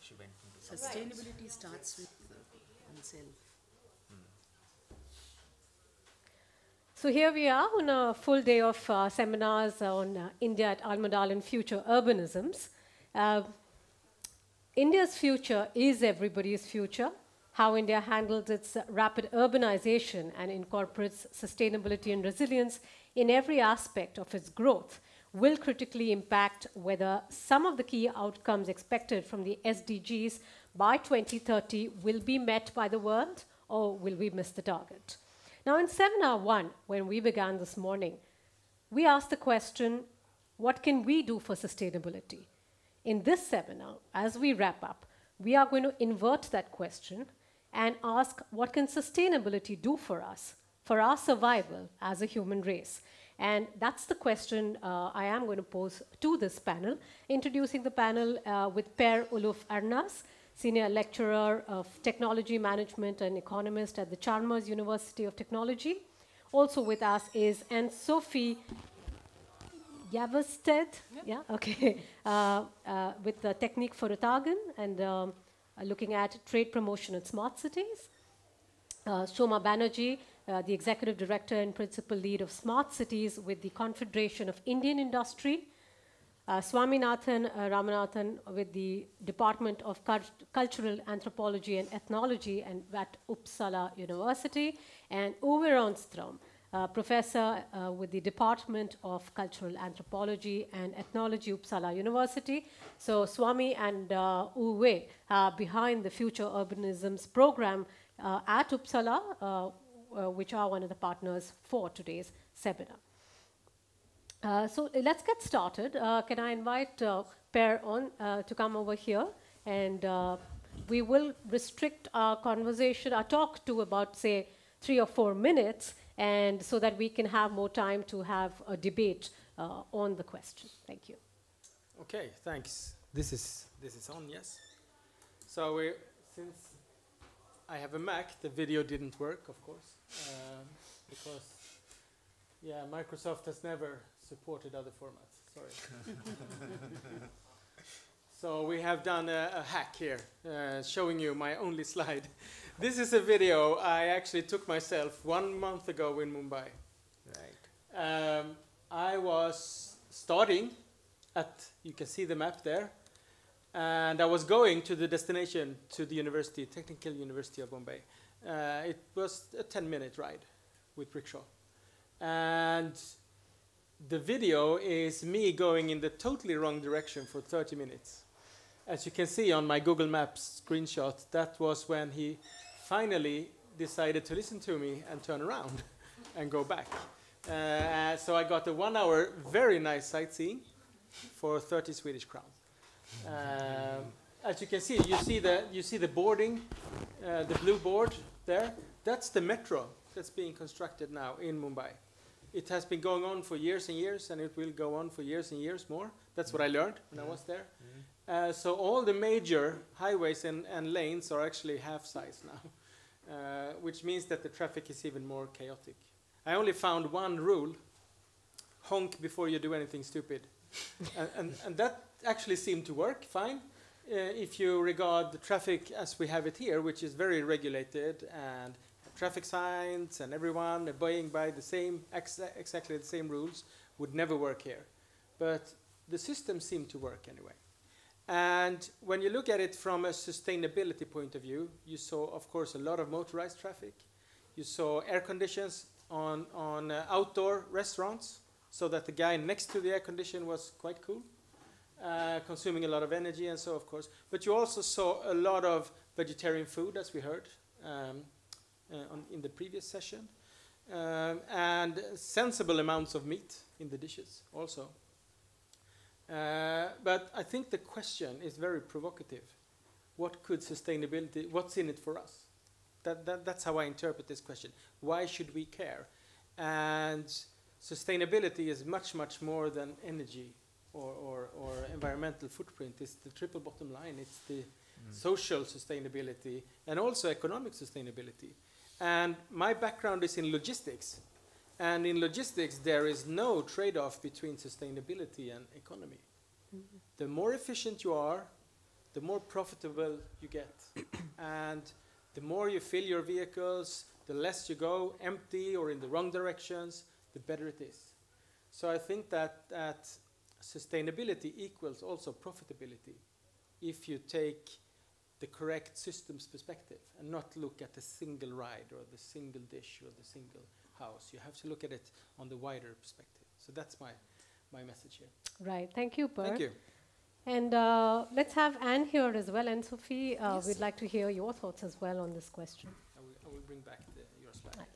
she went into Sustainability starts with oneself. So here we are on a full day of seminars on India at Almadal and future urbanisms. India's future is everybody's future. How India handles its rapid urbanization and incorporates sustainability and resilience in every aspect of its growth will critically impact whether some of the key outcomes expected from the SDGs by 2030 will be met by the world, or will we miss the target? Now, in seminar 1, when we began this morning, we asked the question, what can we do for sustainability? In this seminar, as we wrap up, we are going to invert that question and ask, what can sustainability do for us, for our survival as a human race? And that's the question I am going to pose to this panel, introducing the panel with Per Olof Arnas, Senior Lecturer of Technology Management and Economist at the Chalmers University of Technology. Also with us is Anne-Sophie Javested, yeah, okay, with the Technique for Rutagen and looking at trade promotion in smart cities. Shoma Banerjee, the Executive Director and Principal Lead of Smart Cities with the Confederation of Indian Industry. Swaminathan Ramanathan with the Department of Cultural Anthropology and Ethnology at Uppsala University. And Uwe Ronström, Professor with the Department of Cultural Anthropology and Ethnology, Uppsala University. So Swami and Uwe are behind the Future Urbanisms program at Uppsala, which are one of the partners for today's seminar. So let's get started. Can I invite Per on to come over here? And we will restrict our conversation, our talk to about, say, 3 or 4 minutes, and so that we can have more time to have a debate on the question. Thank you. Okay, thanks. This is on, yes. So since I have a Mac, the video didn't work, of course, because yeah, Microsoft has never supported other formats. Sorry. So we have done a hack here, showing you my only slide. This is a video I actually took myself 1 month ago in Mumbai. Right. I was starting at, you can see the map there, and I was going to the destination, to the university, Technical University of Bombay. It was a 10-minute ride with rickshaw. And the video is me going in the totally wrong direction for 30 minutes. As you can see on my Google Maps screenshot, that was when he finally decided to listen to me and turn around and go back. So I got a 1 hour very nice sightseeing for 30 Swedish crowns. As you can see, you see the boarding, the blue board there. That's the metro that's being constructed now in Mumbai. It has been going on for years and years, and it will go on for years and years more. That's what I learned when I was there. So all the major highways and lanes are actually half size now, which means that the traffic is even more chaotic. I only found one rule: honk before you do anything stupid. and that actually seemed to work fine if you regard the traffic as we have it here, which is very regulated, and traffic signs and everyone obeying by the same, exactly the same rules would never work here. But the system seemed to work anyway. And when you look at it from a sustainability point of view, you saw, of course, a lot of motorized traffic. You saw air conditions on outdoor restaurants, so that the guy next to the air condition was quite cool, consuming a lot of energy and so, of course. But you also saw a lot of vegetarian food, as we heard in the previous session, and sensible amounts of meat in the dishes also. But I think the question is very provocative. What could sustainability, what's in it for us? That's how I interpret this question. Why should we care? And sustainability is much, much more than energy or environmental footprint. It's the triple bottom line. It's the social sustainability and also economic sustainability. And my background is in logistics. And in logistics, there is no trade-off between sustainability and economy. The more efficient you are, the more profitable you get. And the more you fill your vehicles, the less you go empty or in the wrong directions, the better it is. So I think that sustainability equals also profitability if you take the correct systems perspective and not look at the single ride or the single dish or the single house. You have to look at it on the wider perspective. So that's my message here. Right. Thank you, Per. Thank you. And let's have Anne here as well. And Sophie, Yes. we'd like to hear your thoughts as well on this question. I will bring back your slide. Right.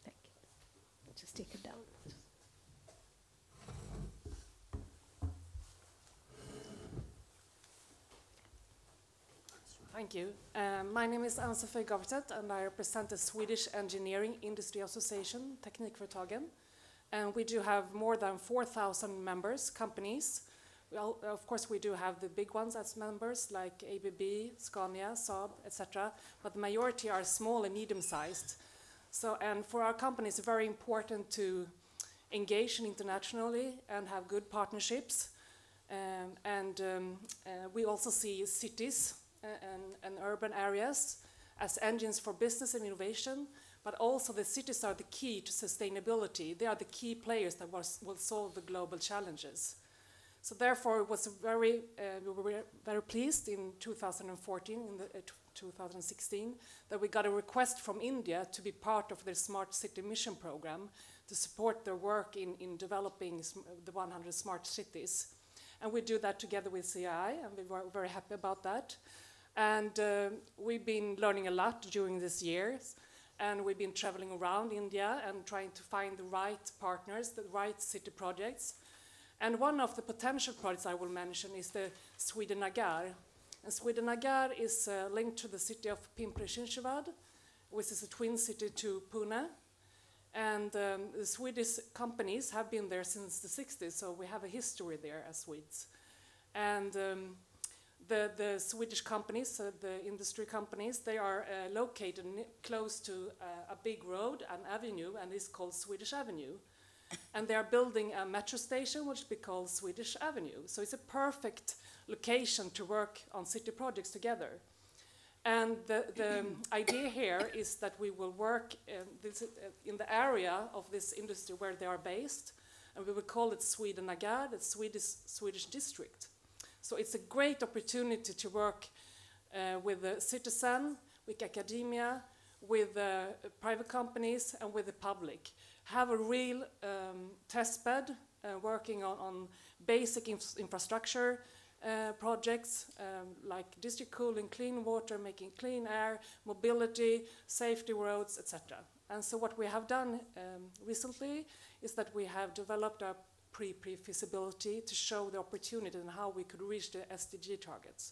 Thank you. Just take it down. Thank you. My name is Ann-Sofie Gavertet, and I represent the Swedish Engineering Industry Association, Teknikföretagen. And we do have more than 4,000 members, companies. Well, of course, we do have the big ones as members, like ABB, Scania, Saab, etc. But the majority are small and medium-sized. So, and for our companies, it's very important to engage internationally and have good partnerships. We also see cities and urban areas as engines for business and innovation, but also the cities are the key to sustainability. They are the key players that will solve the global challenges. So therefore, it was we were very pleased in 2014, in 2016, that we got a request from India to be part of their Smart City Mission program to support their work in developing the 100 smart cities. And we do that together with CII, and we were very happy about that. And we've been learning a lot during this year, and we've been traveling around India and trying to find the right partners, the right city projects. And one of the potential projects I will mention is the Sweden Nagar. And Sweden Nagar is linked to the city of Pimpri-Chinchvad, which is a twin city to Pune. And the Swedish companies have been there since the 60s, so we have a history there as Swedes. And the Swedish companies, the industry companies, they are located close to a big road, an avenue, and it's called Swedish Avenue. And they are building a metro station which will be called Swedish Avenue. So it's a perfect location to work on city projects together. And the idea here is that we will work in the area of this industry where they are based, and we will call it Sweden Nagar, the Swedish district. So it's a great opportunity to work with the citizen, with academia, with private companies, and with the public. Have a real test bed working on basic infrastructure projects like district cooling, clean water, making clean air, mobility, safety roads, etc. And so what we have done recently is that we have developed a pre-feasibility to show the opportunity and how we could reach the SDG targets.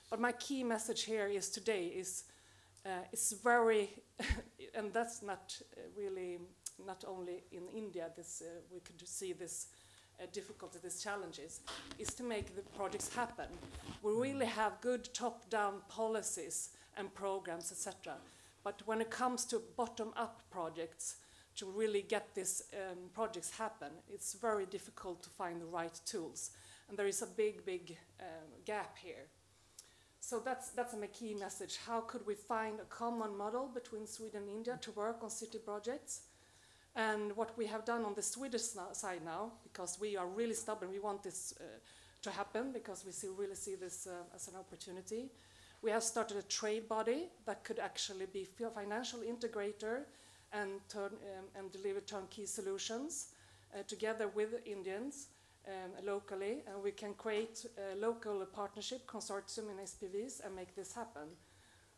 But my key message here is today is it's very, and that's not really, not only in India, this we could see this difficulty, these challenges, is to make the projects happen. We really have good top-down policies and programs, etc. But when it comes to bottom-up projects, to really get these projects happen, it's very difficult to find the right tools. And there is a big gap here. So that's my key message. How could we find a common model between Sweden and India to work on city projects? And what we have done on the Swedish side now, because we are really stubborn, we want this to happen because we really see this as an opportunity. We have started a trade body that could actually be a financial integrator and deliver turnkey solutions together with Indians locally, and we can create a local partnership consortium in SPVs and make this happen.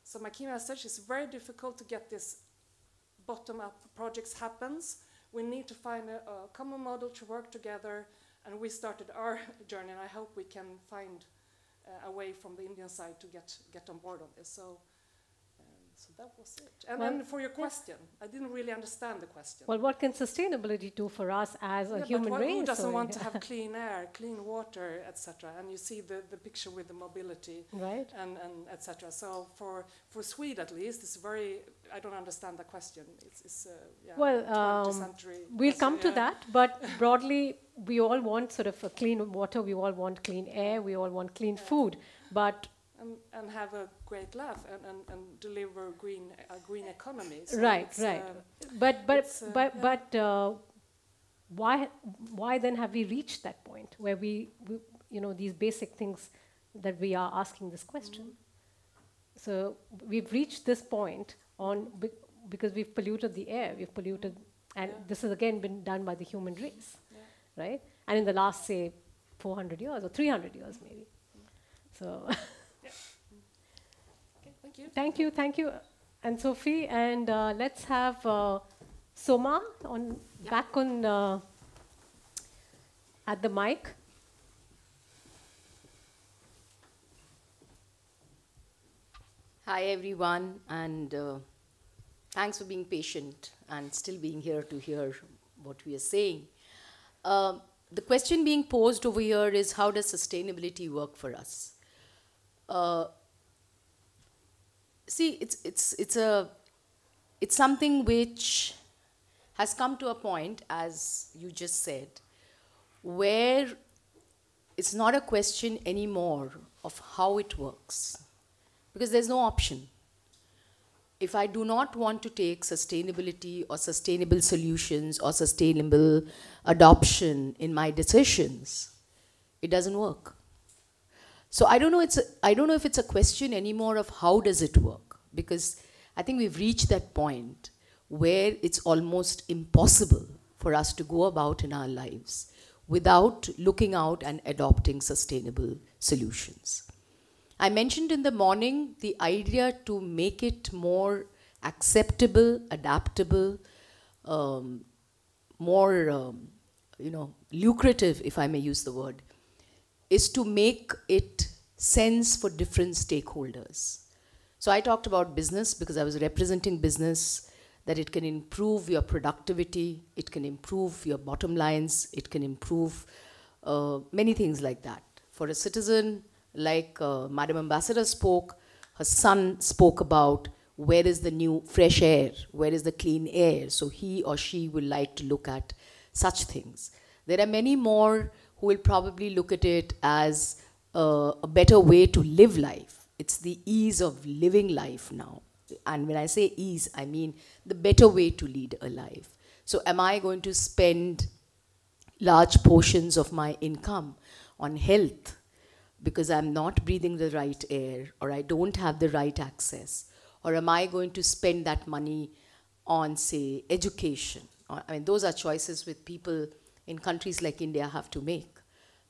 So my key message is very difficult to get this bottom-up projects happens. We need to find a common model to work together, and we started our journey, and I hope we can find a way from the Indian side to get on board on this. So that was it. And then for your question, I didn't really understand the question. Well, what can sustainability do for us as a human race? Who doesn't want to have clean air, clean water, etc.? And you see the picture with the mobility, right? And etc. So for Sweden at least, it's very. I don't understand the question. It's yeah, well, 20th century. We'll come to that, but broadly, we all want sort of a clean water, we all want clean air, we all want clean food, but and have a great life and deliver green economy. So right, it's, right. Why then have we reached that point where we these basic things that we are asking this question? So we've reached this point because we've polluted the air, we've polluted, and this has again been done by the human race, right? And in the last, say, 400 years or 300 years maybe. So. Okay, thank you, and Sophie, and let's have Soma back on at the mic. Hi everyone, and thanks for being patient and still being here to hear what we are saying. The question being posed over here is, how does sustainability work for us? See, it's something which has come to a point, as you just said, where it's not a question anymore of how it works, because there's no option. If I do not want to take sustainability or sustainable solutions or sustainable adoption in my decisions, it doesn't work. So I don't know if it's a question anymore of how does it work, because I think we've reached that point where it's almost impossible for us to go about in our lives without looking out and adopting sustainable solutions. I mentioned in the morning the idea to make it more acceptable, adaptable, more lucrative, if I may use the word, is to make it sense for different stakeholders. So I talked about business because I was representing business, that it can improve your productivity, it can improve your bottom lines, it can improve many things like that. For a citizen, like Madam Ambassador spoke, her son spoke about where is the new fresh air, where is the clean air, so he or she will like to look at such things. There are many more who will probably look at it as a better way to live life. It's the ease of living life now. And when I say ease, I mean the better way to lead a life. So am I going to spend large portions of my income on health because I'm not breathing the right air, or I don't have the right access? Or am I going to spend that money on, say, education? I mean, those are choices which people in countries like India have to make.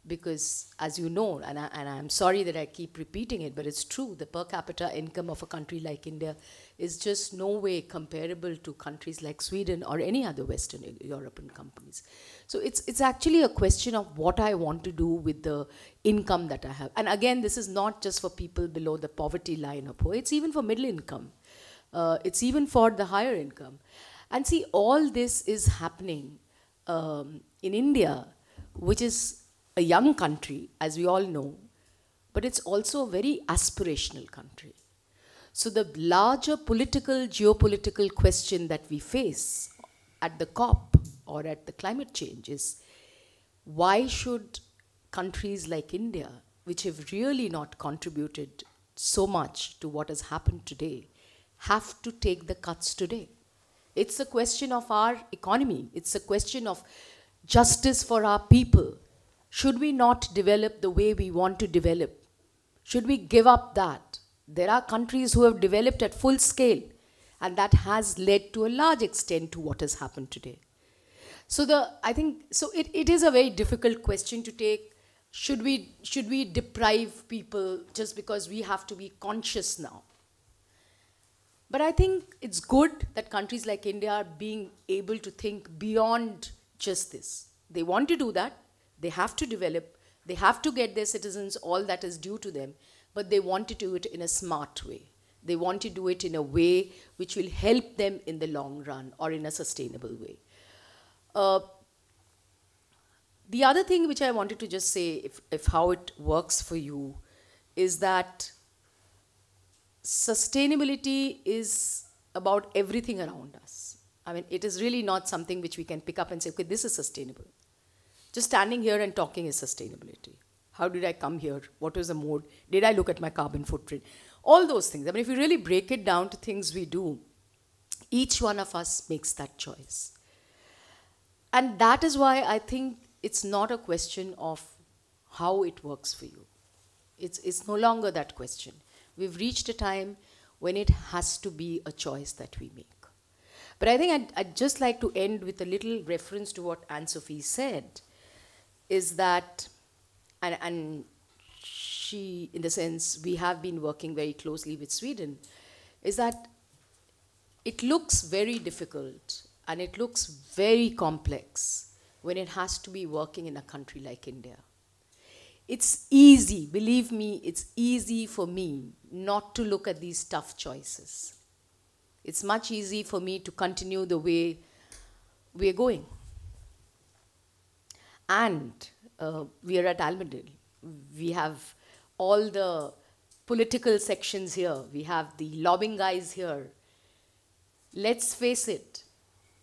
Because, as you know, and I'm sorry that I keep repeating it, but it's true, the per capita income of a country like India is just no way comparable to countries like Sweden or any other Western European companies. So it's actually a question of what I want to do with the income that I have. And again, this is not just for people below the poverty line or poor, it's even for middle income. It's even for the higher income. And see, all this is happening in India, which is a young country, as we all know, but it's also a very aspirational country. So the larger political, geopolitical question that we face at the COP or at the climate change is, why should countries like India, which have really not contributed so much to what has happened today, have to take the cuts today? It's a question of our economy. It's a question of justice for our people. Should we not develop the way we want to develop? Should we give up that? There are countries who have developed at full scale, and that has led to a large extent to what has happened today. So it is a very difficult question to take. Should we deprive people just because we have to be conscious now? But I think it's good that countries like India are being able to think beyond just this. They want to do that. They have to develop, they have to get their citizens all that is due to them, but they want to do it in a smart way. They want to do it in a way which will help them in the long run or in a sustainable way. The other thing which I wanted to just say, if how it works for you, is that sustainability is about everything around us. I mean, it is really not something which we can pick up and say, okay, this is sustainable. Just standing here and talking is sustainability. How did I come here? What was the mode? Did I look at my carbon footprint? All those things. I mean, if you really break it down to things we do, each one of us makes that choice. And that is why I think it's not a question of how it works for you. It's no longer that question. We've reached a time when it has to be a choice that we make. But I think I'd just like to end with a little reference to what Anne-Sophie said, is that, and she, in the sense, we have been working very closely with Sweden, is that it looks very difficult and it looks very complex when it has to be working in a country like India. It's easy, believe me, it's easy for me not to look at these tough choices. It's much easier for me to continue the way we're going. And we are at Almondale. We have all the political sections here. We have the lobbying guys here. Let's face it,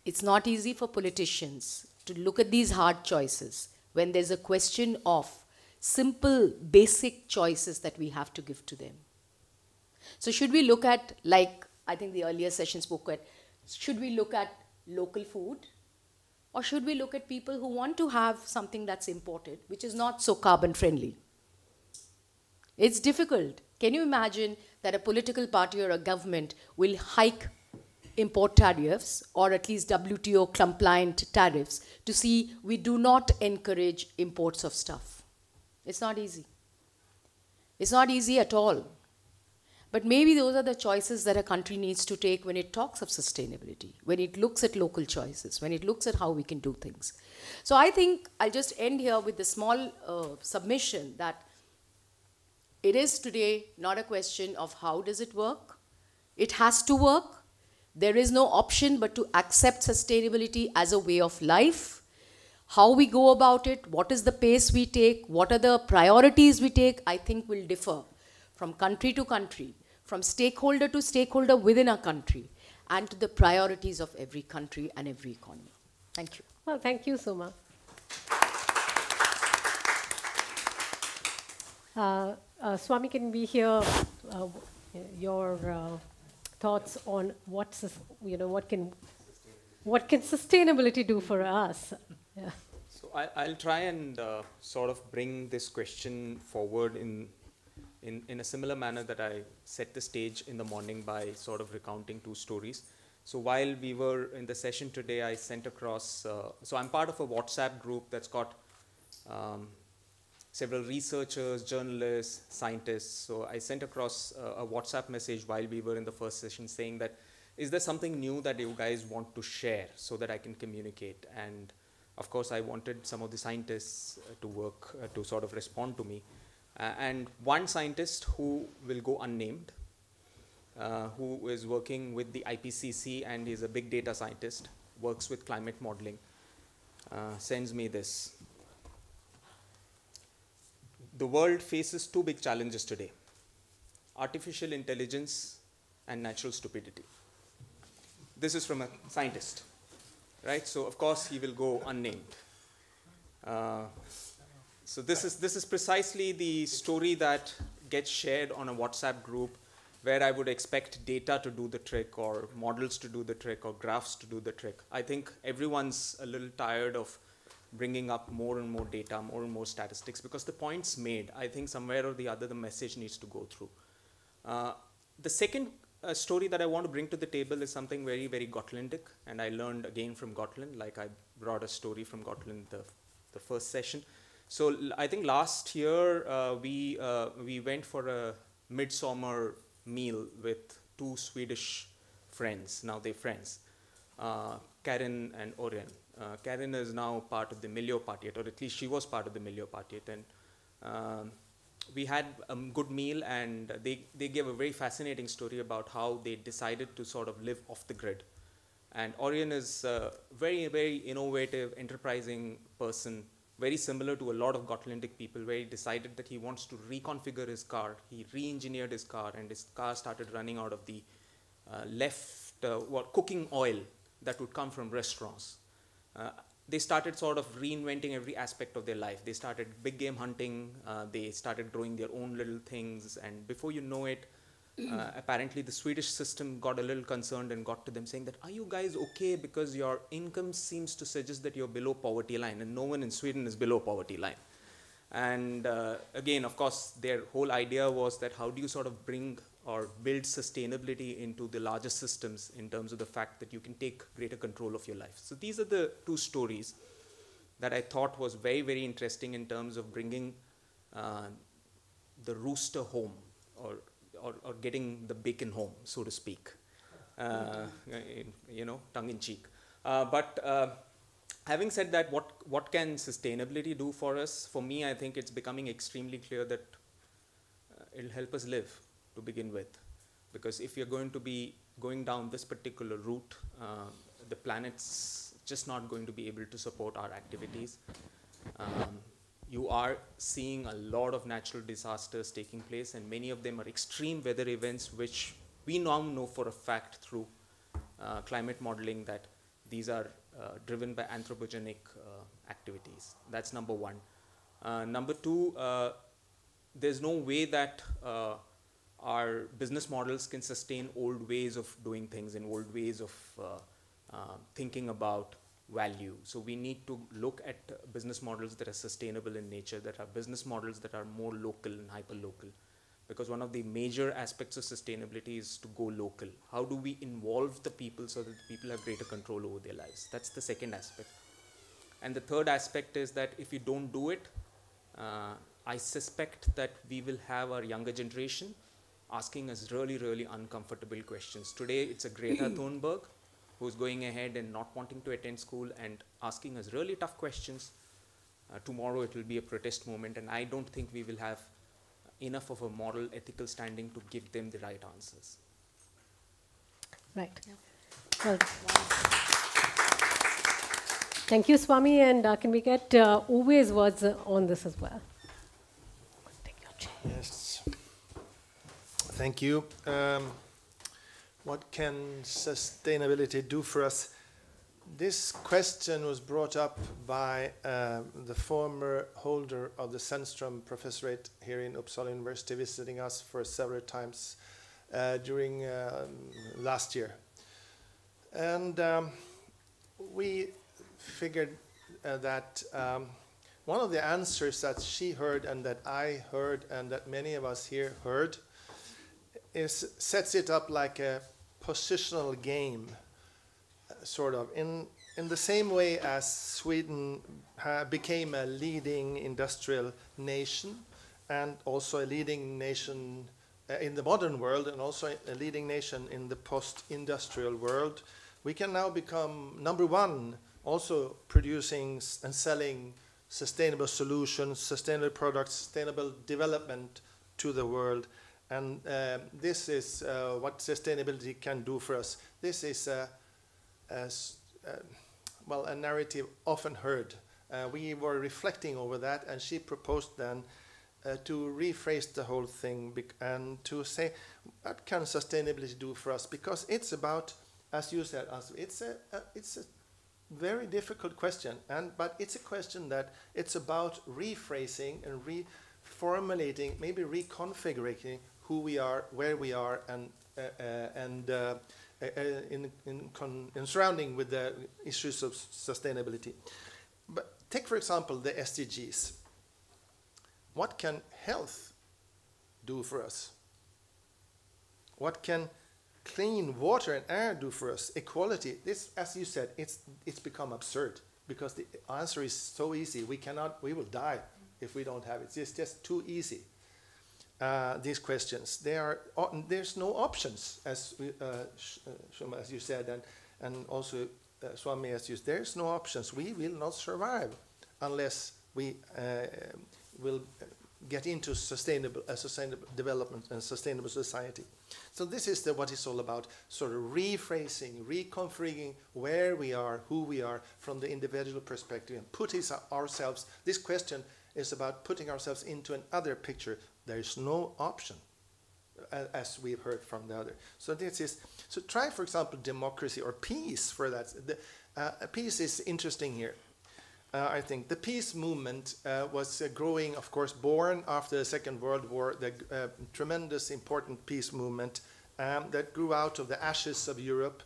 it's not easy for politicians to look at these hard choices when there's a question of simple, basic choices that we have to give to them. So should we look at, like I think the earlier session spoke at, should we look at local food? Or should we look at people who want to have something that's imported, which is not so carbon friendly? It's difficult. Can you imagine that a political party or a government will hike import tariffs, or at least WTO compliant tariffs, to see we do not encourage imports of stuff? It's not easy. It's not easy at all. But maybe those are the choices that a country needs to take when it talks of sustainability, when it looks at local choices, when it looks at how we can do things. So I think I'll just end here with the small submission that it is today not a question of how does it work. It has to work. There is no option but to accept sustainability as a way of life. How we go about it, what is the pace we take, what are the priorities we take, I think will differ from country to country, from stakeholder to stakeholder within a country, and to the priorities of every country and every economy. Thank you. Well, thank you, Soma. Swami, can we hear your thoughts on what can sustainability do for us? Yeah. So I'll try and sort of bring this question forward in a similar manner that I set the stage in the morning by sort of recounting two stories. So while we were in the session today, I sent across, so I'm part of a WhatsApp group that's got several researchers, journalists, scientists. So I sent across a WhatsApp message while we were in the first session saying that, is there something new that you guys want to share so that I can communicate? And of course, I wanted some of the scientists to work, to sort of respond to me. And one scientist who will go unnamed, who is working with the IPCC and is a big data scientist, works with climate modeling, sends me this. The world faces two big challenges today: artificial intelligence and natural stupidity. This is from a scientist, right? So of course he will go unnamed. So this is precisely the story that gets shared on a WhatsApp group, where I would expect data to do the trick, or models to do the trick, or graphs to do the trick. I think everyone's a little tired of bringing up more and more data, more and more statistics, because the point's made. I think somewhere or the other the message needs to go through. The second story that I want to bring to the table is something very, very Gotlandic, and I learned again from Gotland, like I brought a story from Gotland the first session. So I think last year we went for a midsummer meal with two Swedish friends. Now they're friends, Karin and Orion. Karin is now part of the Miljöpartiet, or at least she was part of the Miljöpartiet, and we had a good meal, and they gave a very fascinating story about how they decided to sort of live off the grid. And Orion is a very, very innovative, enterprising person, very similar to a lot of Gotlandic people, where he decided that he wants to reconfigure his car. He re-engineered his car, and his car started running out of the cooking oil that would come from restaurants. they started sort of reinventing every aspect of their life. They started big game hunting, they started growing their own little things, and before you know it, apparently the Swedish system got a little concerned and got to them saying that, are you guys okay, because your income seems to suggest that you're below poverty line, and no one in Sweden is below poverty line. And again, of course, their whole idea was that how do you sort of bring or build sustainability into the larger systems in terms of the fact that you can take greater control of your life. So these are the two stories that I thought was very, very interesting in terms of bringing the rooster home, or getting the bacon home, so to speak, you know, tongue in cheek. But having said that, what can sustainability do for us? For me, I think it's becoming extremely clear that it'll help us live to begin with. Because if you're going to be going down this particular route, the planet's just not going to be able to support our activities. You are seeing a lot of natural disasters taking place, and many of them are extreme weather events, which we now know for a fact through climate modeling that these are driven by anthropogenic activities. That's number one. Number two, there's no way that our business models can sustain old ways of doing things and old ways of thinking about value. So we need to look at business models that are sustainable in nature, that are business models that are more local and hyper-local. Because one of the major aspects of sustainability is to go local. How do we involve the people so that the people have greater control over their lives? That's the second aspect. And the third aspect is that if we don't do it, I suspect that we will have our younger generation asking us really, really uncomfortable questions. Today, it's a Greta Thunberg who's going ahead and not wanting to attend school and asking us really tough questions. Tomorrow, it will be a protest movement, and I don't think we will have enough of a moral, ethical standing to give them the right answers. Right. Yeah. Well, thank you, Swami, and can we get Uwe's words on this as well? Take your chair. Yes. Thank you. What can sustainability do for us? This question was brought up by the former holder of the Sandström Professorate here in Uppsala University, visiting us for several times during last year. And we figured that one of the answers that she heard and that I heard and that many of us here heard sets it up like a positional game, sort of, in the same way as Sweden became a leading industrial nation and also a leading nation in the modern world and also a leading nation in the post-industrial world, we can now become number one, also producing and selling sustainable solutions, sustainable products, sustainable development to the world. And this is what sustainability can do for us. This is well, a narrative often heard. We were reflecting over that, and she proposed then to rephrase the whole thing and to say, what can sustainability do for us? Because it's about, as you said, it's a very difficult question, but it's a question that it's about rephrasing and reformulating, maybe reconfiguring who we are, where we are, and in surrounding with the issues of sustainability. But take, for example, the SDGs. What can health do for us? What can clean water and air do for us? Equality. This, as you said, it's become absurd because the answer is so easy. We will die if we don't have it. It's just too easy. These questions. There's no options, as Shoma, as you said, and also Swami, as you said. There's no options. We will not survive unless we will get into sustainable development and sustainable society. So this is what it's all about, sort of rephrasing, reconfiguring where we are, who we are from the individual perspective, and putting ourselves, this question is about putting ourselves into another picture. There is no option, as we've heard from the other. So this is, so try, for example, democracy or peace for that. Peace is interesting here. I think the peace movement was growing, of course, born after the Second World War, the tremendous important peace movement that grew out of the ashes of Europe.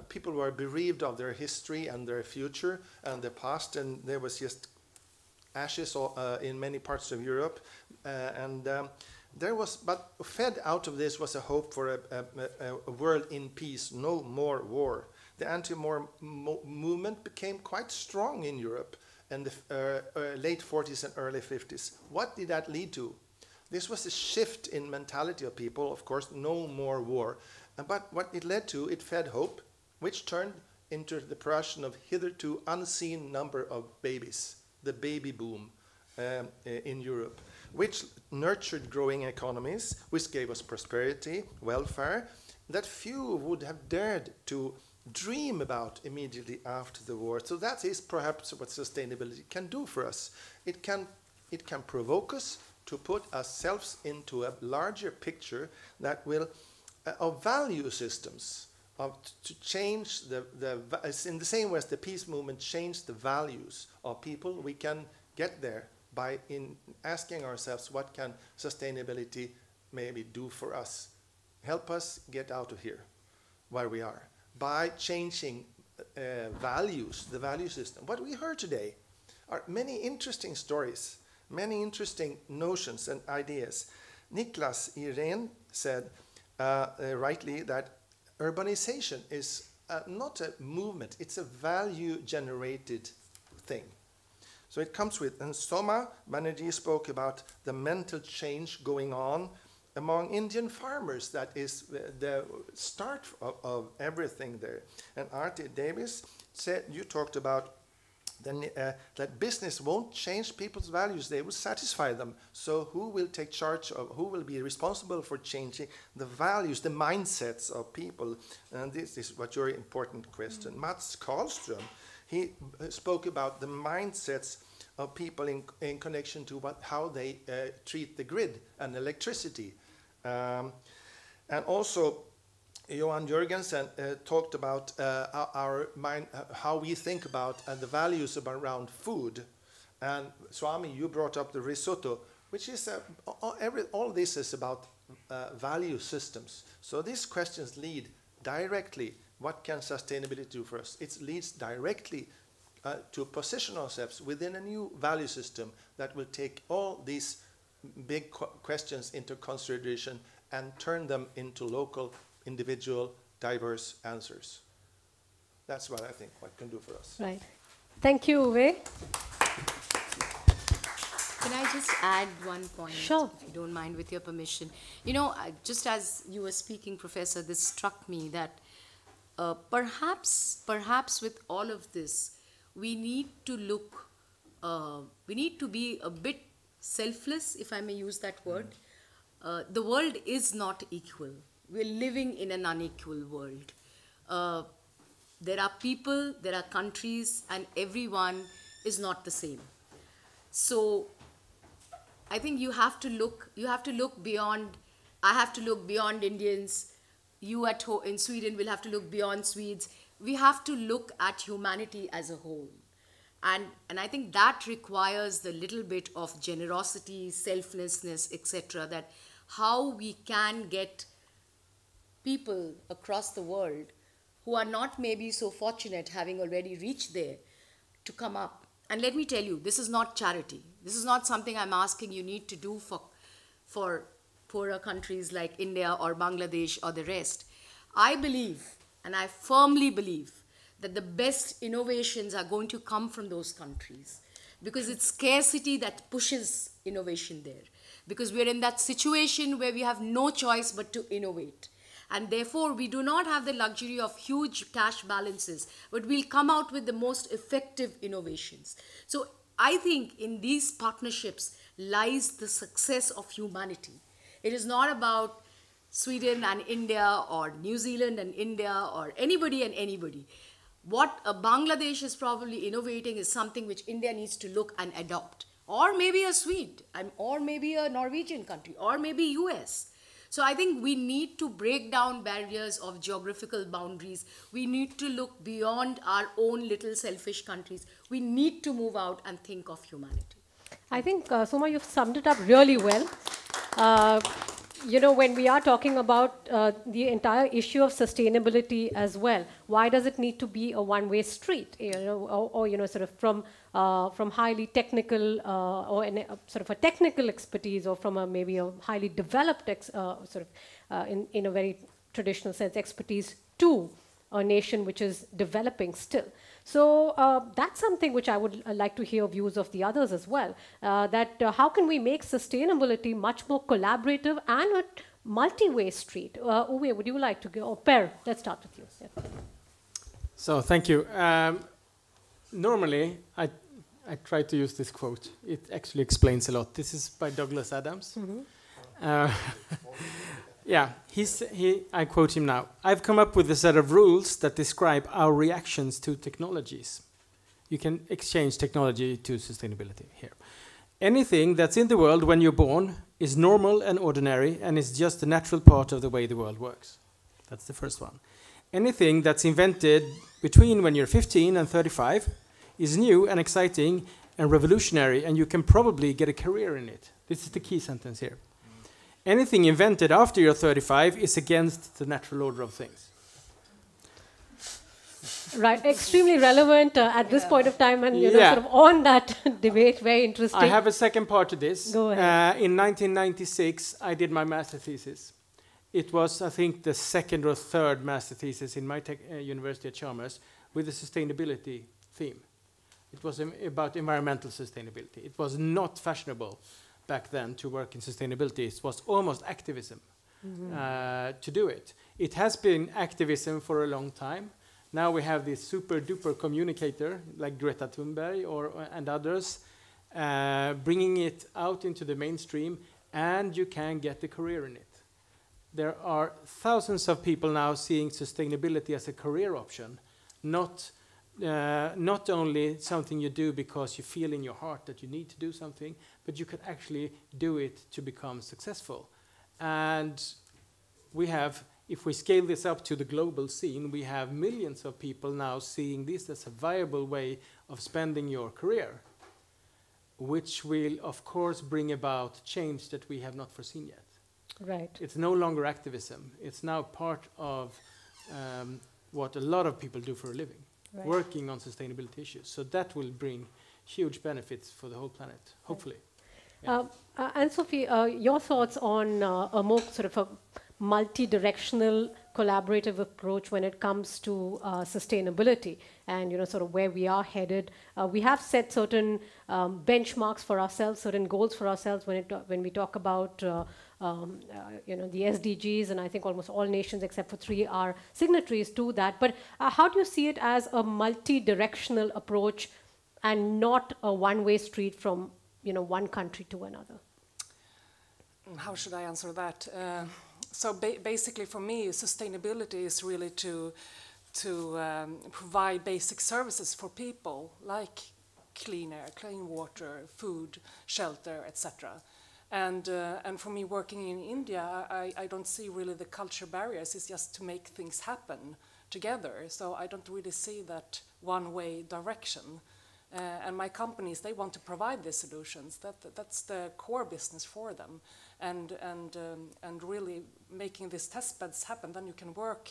People were bereaved of their history and their future and their past, and there was just ashes in many parts of Europe. But fed out of this was a hope for a world in peace, no more war. The anti-war movement became quite strong in Europe in the late 40s and early 50s. What did that lead to? This was a shift in mentality of people, of course, no more war. But what it led to, it fed hope, which turned into the production of hitherto unseen number of babies, the baby boom in Europe, which nurtured growing economies, which gave us prosperity, welfare, that few would have dared to dream about immediately after the war. So that is perhaps what sustainability can do for us. It can provoke us to put ourselves into a larger picture that will, of value systems, to change in the same way as the peace movement changed the values of people. We can get there by asking ourselves, what can sustainability maybe do for us? Help us get out of here, where we are, by changing values, the value system. What we heard today are many interesting stories, many interesting notions and ideas. Niklas Irene said rightly that urbanization is not a movement, it's a value-generated thing. So it comes with, and Soma Banerjee spoke about the mental change going on among Indian farmers. That is the start of everything there. And Artie Davis said, you talked about that business won't change people's values, they will satisfy them. So who will take charge of, who will be responsible for changing the values, the mindsets of people? And this is what your important question. Mats Karlström, he spoke about the mindsets of people in connection to how they treat the grid and electricity. And also, Johan Jørgensen talked about our mind, how we think about the values around food. And Swami, you brought up the risotto, which is all this is about value systems. So these questions lead directly. What can sustainability do for us? It leads directly to position ourselves within a new value system that will take all these big questions into consideration and turn them into local, individual, diverse answers. That's what I think what can do for us. Right. Thank you, Uwe. Can I just add one point? Sure. If you don't mind, with your permission. You know, just as you were speaking, Professor, this struck me that perhaps with all of this, we need to look, we need to be a bit selfless, if I may use that word. The world is not equal. We're living in an unequal world. There are people, there are countries, and everyone is not the same. So I think you have to look beyond, I have to look beyond Indians, you at home in Sweden will have to look beyond Swedes. We have to look at humanity as a whole. And I think that requires the little bit of generosity, selflessness, etc., that how we can get people across the world who are not maybe so fortunate, having already reached there, to come up. And let me tell you, this is not charity. This is not something I'm asking you need to do for poorer countries like India or Bangladesh or the rest. I believe, and I firmly believe, that the best innovations are going to come from those countries, because it's scarcity that pushes innovation there. Because we're in that situation where we have no choice but to innovate. And therefore, we do not have the luxury of huge cash balances, but we'll come out with the most effective innovations. So I think in these partnerships lies the success of humanity. It is not about Sweden and India, or New Zealand and India, or anybody and anybody. What Bangladesh is probably innovating is something which India needs to look and adopt. Or maybe a Swede, or maybe a Norwegian country, or maybe US. So I think we need to break down barriers of geographical boundaries. We need to look beyond our own little selfish countries. We need to move out and think of humanity. I think, Soma, you've summed it up really well. You know, when we are talking about the entire issue of sustainability as well, why does it need to be a one-way street? You know, or you know, sort of from highly technical or sort of a technical expertise, or from maybe a highly developed in a very traditional sense expertise, to a nation which is developing still. So that's something which I would like to hear views of the others as well. That how can we make sustainability much more collaborative and a multi-way street? Uwe, would you like to go? Or Per, let's start with you. Yeah. So thank you. Normally, I try to use this quote. It actually explains a lot. This is by Douglas Adams. Yeah, I quote him now. I've come up with a set of rules that describe our reactions to technologies. You can exchange technology to sustainability here. Anything that's in the world when you're born is normal and ordinary and is just a natural part of the way the world works. That's the first one. Anything that's invented between when you're 15 and 35 is new and exciting and revolutionary, and you can probably get a career in it. This is the key sentence here. Anything invented after you're 35 is against the natural order of things. Right, extremely relevant at this point of time, and you know, sort of on that debate, very interesting. I have a second part to this. Go ahead. In 1996, I did my master thesis. It was, I think, the second or third master thesis in my university at Chalmers with a sustainability theme. It was about environmental sustainability. It was not fashionable back then to work in sustainability. It was almost activism to do it. It has been activism for a long time. Now we have this super duper communicator like Greta Thunberg and others bringing it out into the mainstream, and you can get a career in it. There are thousands of people now seeing sustainability as a career option, not only something you do because you feel in your heart that you need to do something, but you can actually do it to become successful. And we have, if we scale this up to the global scene, we have millions of people now seeing this as a viable way of spending your career, which will, of course, bring about change that we have not foreseen yet. Right. It's no longer activism. It's now part of what a lot of people do for a living. Right. Working on sustainability issues. So that will bring huge benefits for the whole planet, hopefully. Yeah. And Sophie, your thoughts on a more sort of a multi-directional collaborative approach when it comes to sustainability and, you know, sort of where we are headed. We have set certain benchmarks for ourselves, certain goals for ourselves when we talk about you know, the SDGs, and I think almost all nations except for 3 are signatories to that. But how do you see it as a multi-directional approach and not a one-way street from, you know, one country to another? How should I answer that? So basically for me, sustainability is really to provide basic services for people like clean air, clean water, food, shelter, etc. And for me, working in India, I don't see really the culture barriers. It's just to make things happen together. So I don't really see that one-way direction. And my companies, they want to provide these solutions. That's the core business for them. And really making these test beds happen, then you can work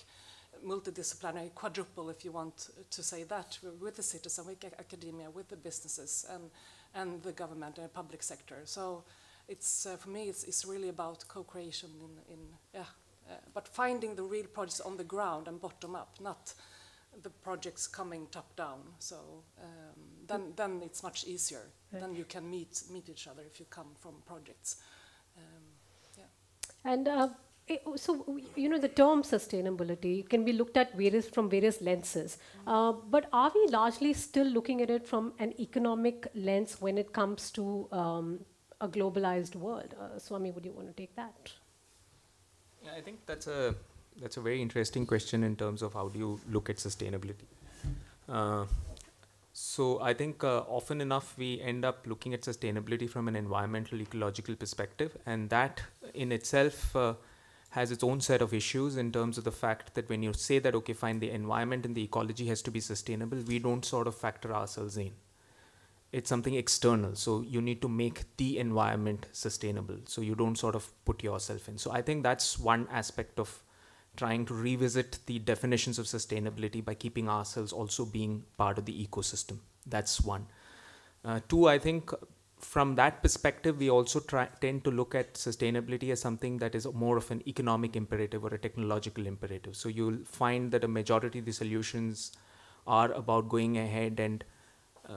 multidisciplinary, quadruple, if you want to say that, with the citizen, with academia, with the businesses, and the government and public sector. So it's for me, it's really about co-creation but finding the real projects on the ground and bottom up, not the projects coming top down. So then it's much easier. Right. Then you can meet each other if you come from projects. And so, you know, the term sustainability can be looked at from various lenses. But are we largely still looking at it from an economic lens when it comes to a globalized world? Swami, would you want to take that? Yeah, I think that's a very interesting question in terms of how do you look at sustainability. So I think often enough we end up looking at sustainability from an environmental ecological perspective, and that in itself has its own set of issues in terms of the fact that when you say that, okay, fine, the environment and the ecology has to be sustainable, we don't sort of factor ourselves in. It's something external. So you need to make the environment sustainable. So you don't sort of put yourself in. So I think that's one aspect of trying to revisit the definitions of sustainability by keeping ourselves also being part of the ecosystem. That's one. Two, I think from that perspective, we also tend to look at sustainability as something that is more of an economic imperative or a technological imperative. So you'll find that a majority of the solutions are about going ahead and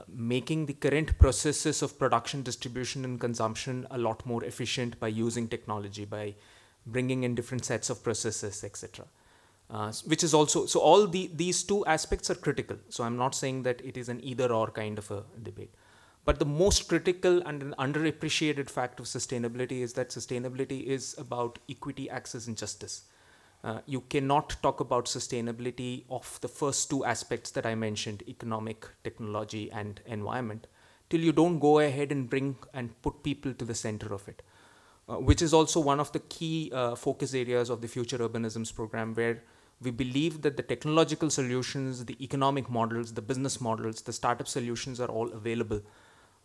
making the current processes of production, distribution, and consumption a lot more efficient by using technology, by bringing in different sets of processes, etc. Which is also, so all these two aspects are critical. So I'm not saying that it is an either or kind of a debate. But the most critical and an underappreciated fact of sustainability is that sustainability is about equity, access, and justice. You cannot talk about sustainability of the first two aspects that I mentioned, economic, technology, and environment, till you don't go ahead and bring and put people to the center of it, which is also one of the key focus areas of the Future Urbanisms program, where we believe that the technological solutions, the economic models, the business models, the startup solutions are all available.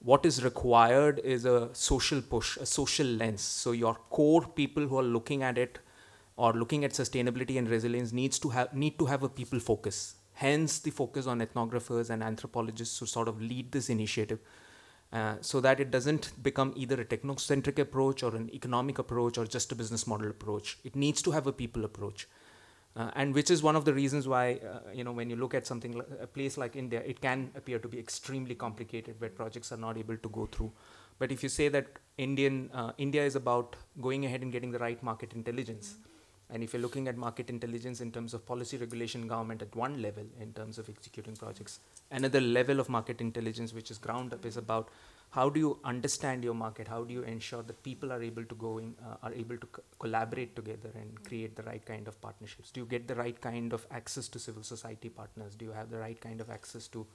What is required is a social push, a social lens. So your core people who are looking at it or looking at sustainability and resilience need to have a people focus. Hence the focus on ethnographers and anthropologists who sort of lead this initiative, so that it doesn't become either a technocentric approach or an economic approach or just a business model approach. It needs to have a people approach. And which is one of the reasons why, when you look at something like a place like India, it can appear to be extremely complicated, where projects are not able to go through. But if you say that India is about going ahead and getting the right market intelligence, and if you're looking at market intelligence in terms of policy, regulation, government at one level in terms of executing projects, another level of market intelligence, which is ground up, is about how do you understand your market? How do you ensure that people are able to collaborate together and create the right kind of partnerships? Do you get the right kind of access to civil society partners? Do you have the right kind of access to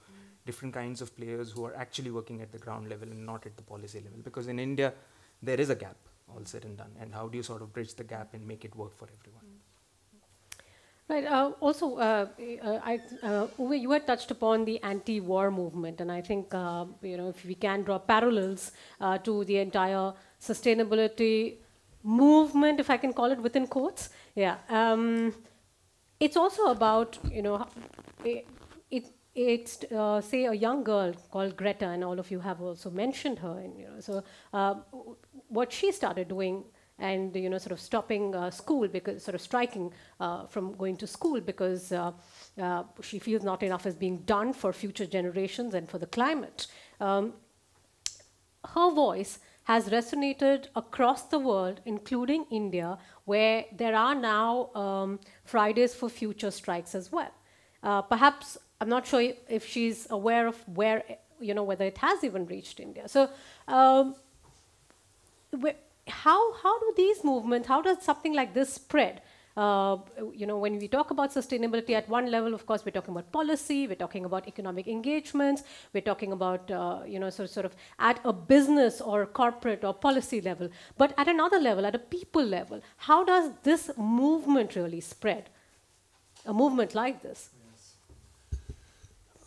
different kinds of players who are actually working at the ground level and not at the policy level? Because in India, there is a gap, all said and done. And how do you sort of bridge the gap and make it work for everyone? Right. Also, Uwe, you had touched upon the anti-war movement, and I think if we can draw parallels to the entire sustainability movement, if I can call it within quotes, yeah, it's also about it's say a young girl called Greta, and all of you have also mentioned her, and so what she started doing. And sort of stopping school, because sort of striking from going to school because she feels not enough is being done for future generations and for the climate. Her voice has resonated across the world, including India, where there are now Fridays for Future strikes as well. Perhaps I'm not sure if she's aware of where whether it has even reached India. So. How do these movements, how does something like this spread? When we talk about sustainability at one level, of course, we're talking about policy, we're talking about economic engagements, we're talking about, sort of at a business or corporate or policy level. But at another level, at a people level, how does this movement really spread? A movement like this?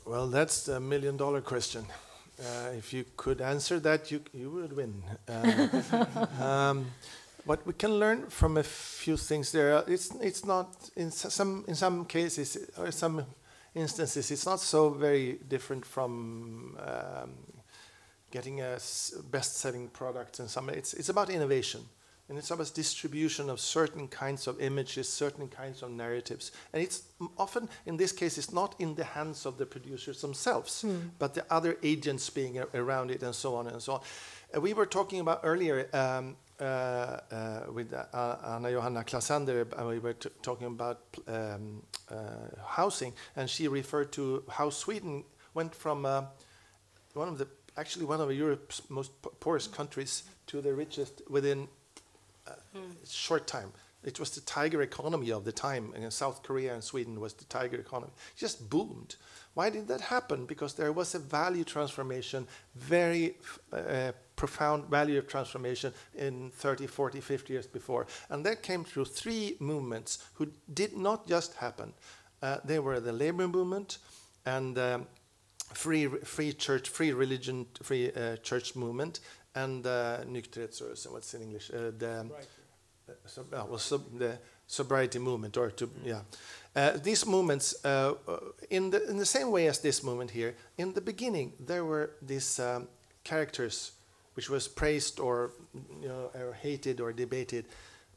Well, that's the $1 million question. If you could answer that, you would win. What we can learn from a few things there, it's not in some cases or some instances it's not so very different from getting a best-selling product. And it's about innovation. And it's about distribution of certain kinds of images, certain kinds of narratives. And it's often, in this case, it's not in the hands of the producers themselves, but the other agents being around it and so on and so on. We were talking about earlier with Anna Johanna Klasander, we were talking about housing, and she referred to how Sweden went from one of Europe's most poorest countries to the richest within short time. It was the tiger economy of the time. And South Korea and Sweden was the tiger economy. It just boomed. Why did that happen? Because there was a value transformation, very profound value transformation in 30, 40, 50 years before. And that came through three movements who did not just happen. They were the labor movement and free church, free religion, free church movement, and nykterhetsrörelsen, what's in English? The sobriety movement, or these movements, in the same way as this movement here, in the beginning there were these characters which was praised or or hated or debated,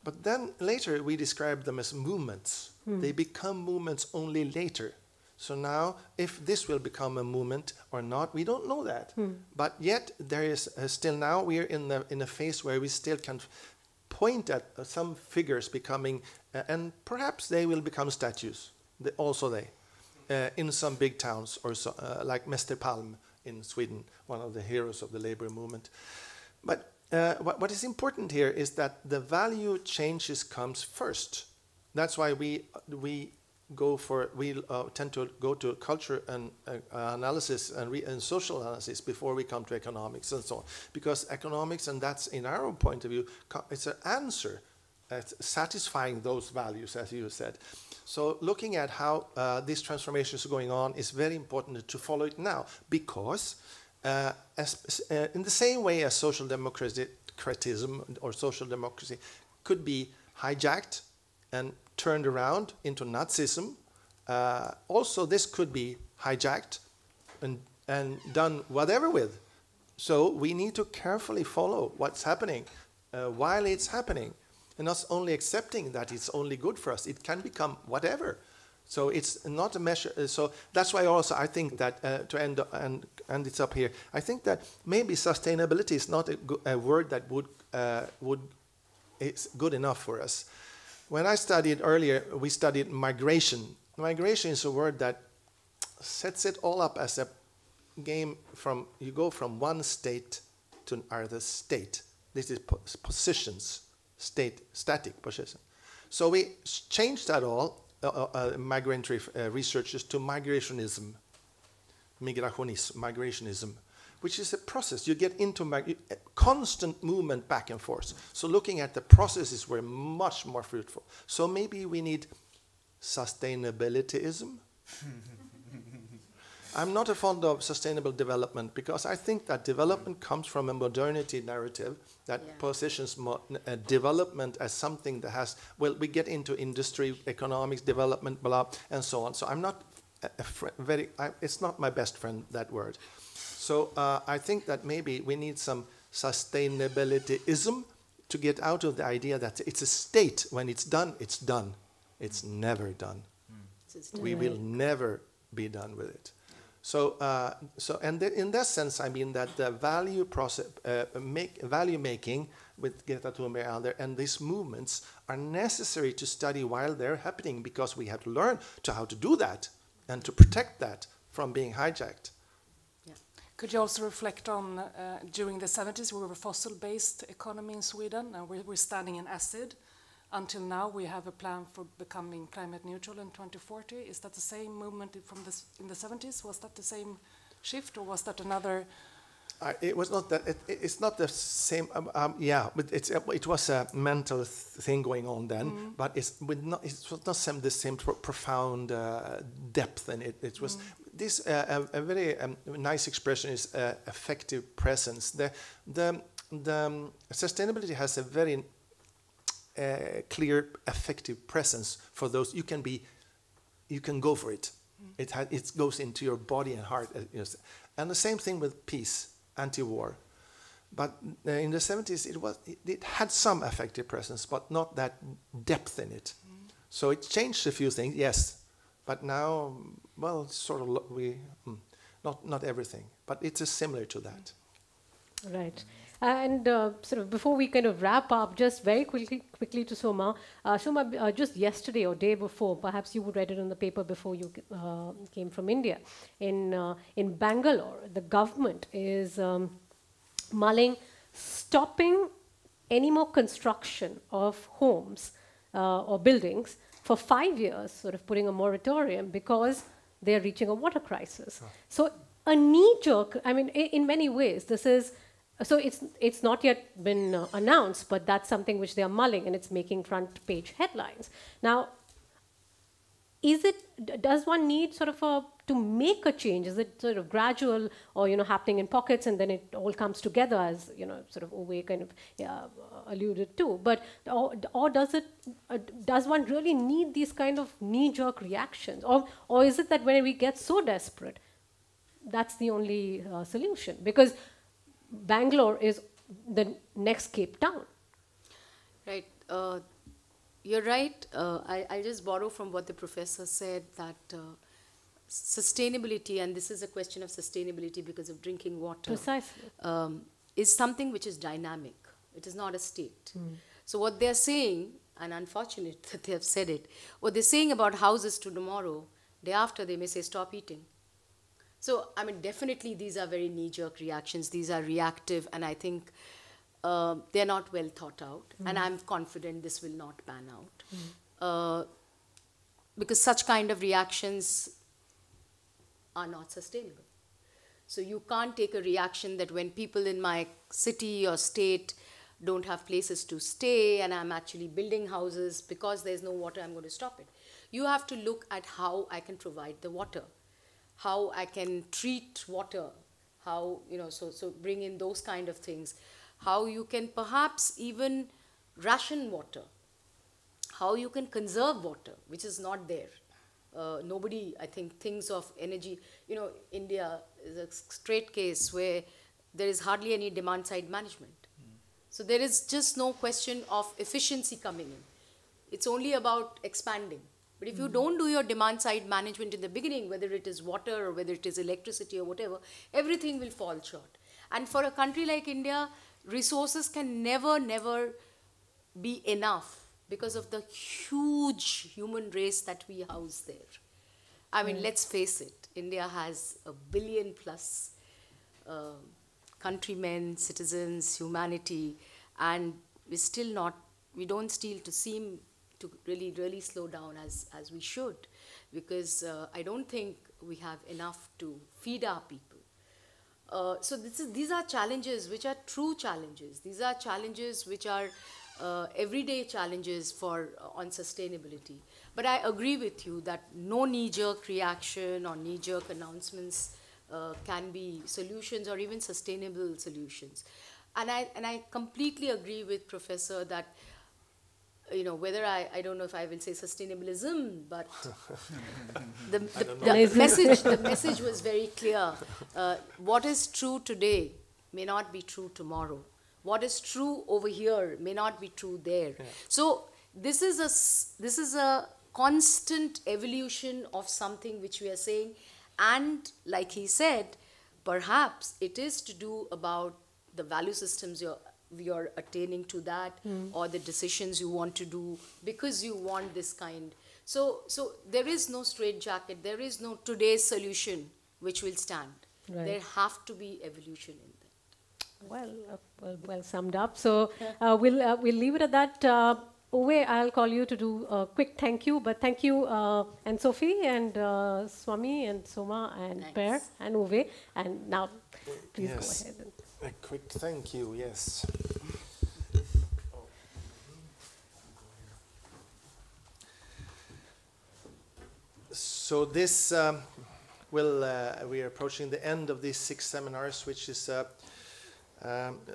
but then later we describe them as movements. They become movements only later. So now, if this will become a movement or not, we don't know that. But yet there is still now we are in a phase where we still can point at some figures becoming, and perhaps they will become statues. In some big towns, or so, like Mester Palm in Sweden, one of the heroes of the labor movement. But what is important here is that the value changes comes first. That's why we tend to go to culture and analysis and social analysis before we come to economics and so on. Because economics, and that's in our own point of view, it's an answer at satisfying those values, as you said. So looking at how these transformations are going on is very important to follow it now, because in the same way as social democratism or social democracy could be hijacked and turned around into Nazism, also this could be hijacked and done whatever with. So we need to carefully follow what's happening while it's happening, and not only accepting that it's only good for us. It can become whatever. So it's not a measure. So that's why also I think that to end it's up here. I think that maybe sustainability is not a word that is good enough for us. When I studied earlier, we studied migration. Migration is a word that sets it all up as a game from, you go from one state to another state. This is positions, static position. So we changed that all, migratory researchers, to migrationism, which is a process. You get into constant movement back and forth. So looking at the processes were much more fruitful. So maybe we need sustainabilityism. I'm not a fond of sustainable development, because I think that development comes from a modernity narrative that positions development as something that has, well, we get into industry, economics, development, blah, and so on. So I'm not it's not my best friend, that word. So I think that maybe we need some sustainabilityism to get out of the idea that it's a state. When it's done, it's done. It's never done. We will never be done with it. So, in that sense, I mean that the value process, value making with Greta Thunberg and these movements are necessary to study while they're happening, because we have to learn how to do that and to protect that from being hijacked. Could you also reflect on, during the 70s, we were a fossil-based economy in Sweden, and we're standing in acid. Until now, we have a plan for becoming climate neutral in 2040. Is that the same movement from in the 70s? Was that the same shift, or was that another? It was not that. It's not the same. But it was a mental thing going on then. But it was not the same profound depth in it. It was this a very nice expression is effective presence. The sustainability has a very clear, effective presence for those. You can go for it. It goes into your body and heart. And the same thing with peace, anti-war. But in the 70s, it had some effective presence, but not that depth in it. So it changed a few things, yes. But now, well, sort of not everything, but it's similar to that. Right. And sort of before we kind of wrap up, just very quickly to Soma. Soma, just yesterday or day before, perhaps you would read it in the paper before you came from India. In Bangalore, the government is mulling stopping any more construction of homes or buildings for 5 years, sort of putting a moratorium because they're reaching a water crisis. So a knee-jerk, I mean, in many ways, this is, so it's not yet been announced, but that's something which they are mulling, and it's making front page headlines. Now, does one need sort of to make a change? Is it sort of gradual, or, you know, happening in pockets and then it all comes together, as, you know, sort of Uwe kind of alluded to? But, or does one really need these kind of knee-jerk reactions? Or is it that when we get so desperate, that's the only solution? Because Bangalore is the next Cape Town. Right. You're right. I'll just borrow from what the professor said, that sustainability, and this is a question of sustainability because of drinking water, Precisely. Is something which is dynamic. It is not a state. So what they're saying, and unfortunate that they have said it, what they're saying about houses to tomorrow, day after they may say stop eating. So, I mean, definitely these are very knee-jerk reactions. These are reactive, and I think they're not well thought out, and I'm confident this will not pan out. Because such kind of reactions are not sustainable. So you can't take a reaction that when people in my city or state don't have places to stay and I'm actually building houses because there's no water, I'm going to stop it. You have to look at how I can provide the water, how I can treat water, how, you know, so bring in those kind of things, how you can perhaps even ration water, how you can conserve water, which is not there. Nobody, I think, thinks of energy. You know, India is a straight case where there is hardly any demand-side management. So there is just no question of efficiency coming in. It's only about expanding. But if you don't do your demand-side management in the beginning, whether it is water or whether it is electricity or whatever, everything will fall short. And for a country like India, resources can never be enough because of the huge human race that we house there. I mean, let's face it, India has 1 billion plus countrymen, citizens, humanity, and we don't seem to really slow down as we should, because I don't think we have enough to feed our people. So these are challenges which are true challenges. These are challenges which are everyday challenges on sustainability. But I agree with you that no knee-jerk reaction or knee-jerk announcements can be solutions or even sustainable solutions. And I completely agree with Professor that, you know, whether I don't know if I will say sustainabilism, but the message was very clear. What is true today may not be true tomorrow. What is true over here may not be true there. Yeah. So this is a constant evolution of something which we are saying, and like he said, perhaps it is to do about the value systems you're attaining to that, or the decisions you want to do because you want this kind. So there is no straitjacket. There is no today's solution which will stand. Right. There have to be evolution in that. Well summed up. So we'll leave it at that. Uwe, I'll call you to do a quick thank you, but thank you and Sophie and Swami and Soma and Per and Uwe. And now, please go ahead. A quick thank you, yes. So this we are approaching the end of these 6 seminars, which is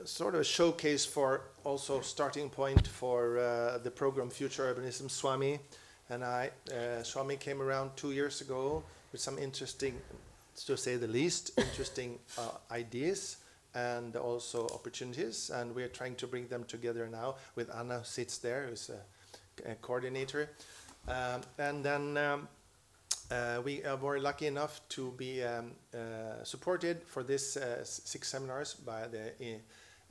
sort of a showcase for also starting point for the program Future Urbanism. Swami and Swami came around 2 years ago with some interesting, to say the least, interesting ideas and also opportunities, and we're trying to bring them together now with Anna, who sits there, who's a coordinator. And then we are very lucky enough to be supported for this 6 seminars by the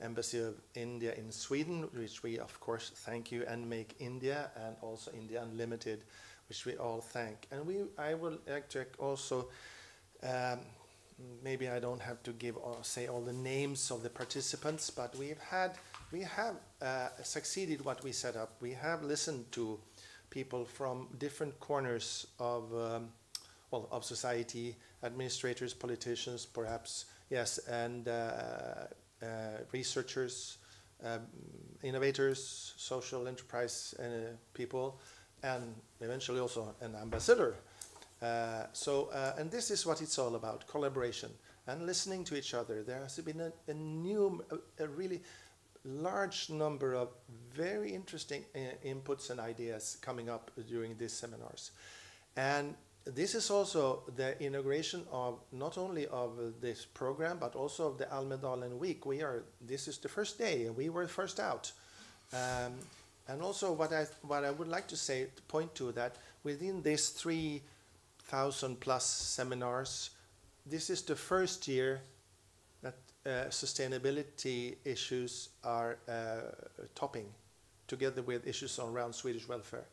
Embassy of India in Sweden, which we of course thank you, and Make India, and also India Unlimited, which we all thank. And I would like to also maybe I don't have to give or say all the names of the participants, but we have succeeded what we set up. We have listened to people from different corners of of society, administrators, politicians, perhaps, yes, and researchers, innovators, social enterprise people, and eventually also an ambassador. And this is what it's all about: collaboration and listening to each other. There has been a really large number of very interesting inputs and ideas coming up during these seminars. And this is also the inauguration of not only of this program, but also of the Almedalen Week. This is the first day, and we were first out. And also what I would like to say, to point to that within these 3,000 plus seminars, this is the first year that sustainability issues are topping, together with issues around Swedish welfare.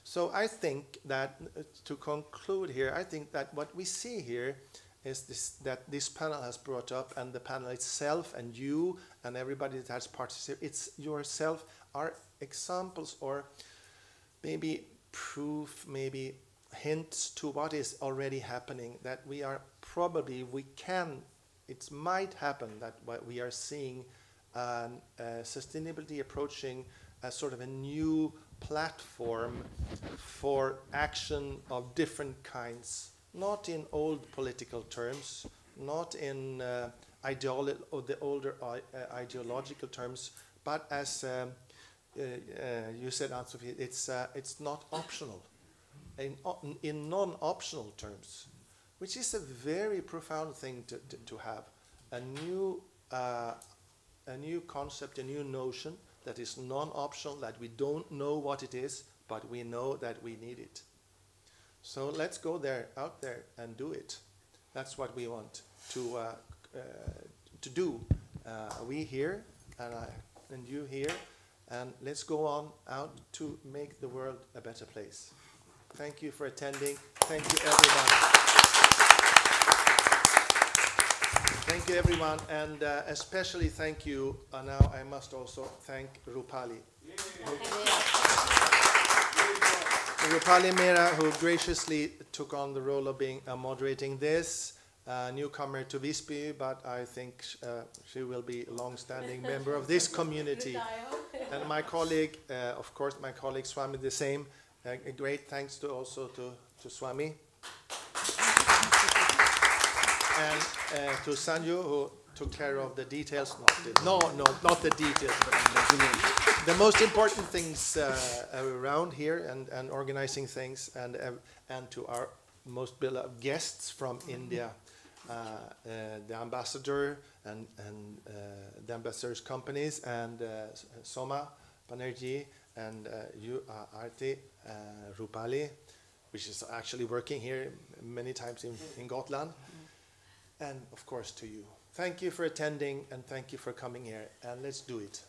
So I think that, to conclude here, I think that what we see here is that this panel has brought up, and the panel itself, and you, and everybody that has participated, it's yourself, are examples or maybe proof, maybe hints to what is already happening, that it might happen that what we are seeing sustainability approaching as sort of a new platform for action of different kinds, not in old political terms, not in the older ideological terms, but as you said, Ann-Sofie, it's not optional, in non-optional terms, which is a very profound thing to have. A new concept, a new notion that is non-optional, that we don't know what it is, but we know that we need it. So let's go out there and do it. That's what we want to do. We here, and you here, and let's go on out to make the world a better place. Thank you for attending. Thank you, everyone. Thank you, everyone, and especially thank you. Now I must also thank Rupali. Rupali Mehra, who graciously took on the role of being moderating this. Newcomer to Visby, but I think she will be a long-standing member of this community. And my colleague, of course, my colleague Swami, the same. A great thanks also to Swami. And to Sanju, who took care of the details. Not the details, but the most important things around here, and organizing things, and to our most beloved guests from India, the ambassador and the ambassador's companies, and Soma Banerjee, and you, Arti, Rupali, which is actually working here many times in Gotland. And of course to you. Thank you for attending, and thank you for coming here, and let's do it.